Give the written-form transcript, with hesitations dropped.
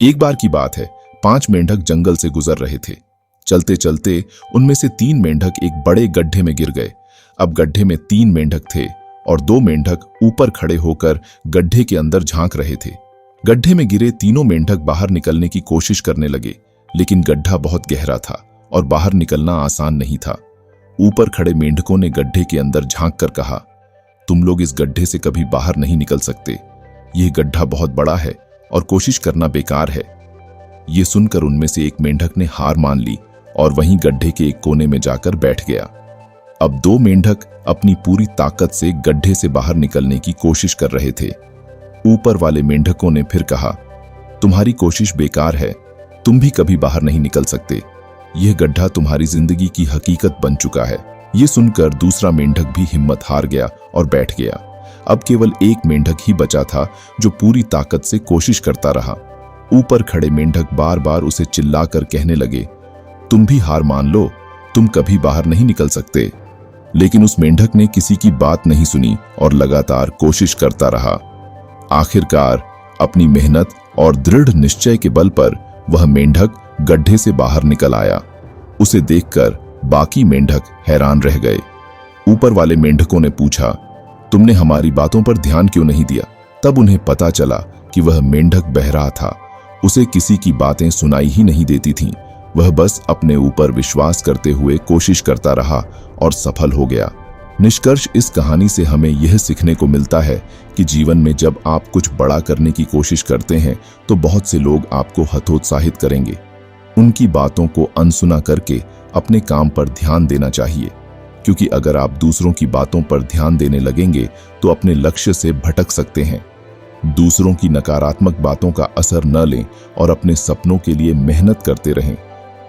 एक बार की बात है, 5 मेंढक जंगल से गुजर रहे थे। चलते चलते उनमें से 3 मेंढक एक बड़े गड्ढे में गिर गए। अब गड्ढे में 3 मेंढक थे और 2 मेंढक ऊपर खड़े होकर गड्ढे के अंदर झांक रहे थे। गड्ढे में गिरे तीनों मेंढक बाहर निकलने की कोशिश करने लगे, लेकिन गड्ढा बहुत गहरा था और बाहर निकलना आसान नहीं था। ऊपर खड़े मेंढकों ने गड्ढे के अंदर झांक कर कहा, तुम लोग इस गड्ढे से कभी बाहर नहीं निकल सकते। यह गड्ढा बहुत बड़ा है और कोशिश करना बेकार है। ये सुनकर उनमें से एक मेंढक ने हार मान ली और वहीं गड्ढे के एक कोने में जाकर बैठ गया। अब 2 मेंढक अपनी पूरी ताकत से गड्ढे से बाहर निकलने की कोशिश कर रहे थे। ऊपर वाले मेंढकों ने फिर कहा, तुम्हारी कोशिश बेकार है, तुम भी कभी बाहर नहीं निकल सकते। यह गड्ढा तुम्हारी जिंदगी की हकीकत बन चुका है। यह सुनकर दूसरा मेंढक भी हिम्मत हार गया और बैठ गया। अब केवल एक मेंढक ही बचा था जो पूरी ताकत से कोशिश करता रहा। ऊपर खड़े मेंढक बार बार उसे चिल्लाकर कहने लगे, तुम भी हार मान लो, तुम कभी बाहर नहीं निकल सकते। लेकिन उस मेंढक ने किसी की बात नहीं सुनी और लगातार कोशिश करता रहा। आखिरकार अपनी मेहनत और दृढ़ निश्चय के बल पर वह मेंढक गड्ढे से बाहर निकल आया। उसे देखकर बाकी मेंढक हैरान रह गए। ऊपर वाले मेंढकों ने पूछा, तुमने हमारी बातों पर ध्यान क्यों नहीं दिया? तब उन्हें पता चला कि वह मेंढक बहरा था। उसे किसी की बातें सुनाई ही नहीं देती थीं। वह बस अपने ऊपर विश्वास करते हुए कोशिश करता रहा और सफल हो गया। निष्कर्ष इस कहानी से हमें यह सीखने को मिलता है कि जीवन में जब आप कुछ बड़ा करने की कोशिश करते हैं तो बहुत से लोग आपको हतोत्साहित करेंगे। उनकी बातों को अनसुना करके अपने काम पर ध्यान देना चाहिए, क्योंकि अगर आप दूसरों की बातों पर ध्यान देने लगेंगे तो अपने लक्ष्य से भटक सकते हैं। दूसरों की नकारात्मक बातों का असर न लें और अपने सपनों के लिए मेहनत करते रहें।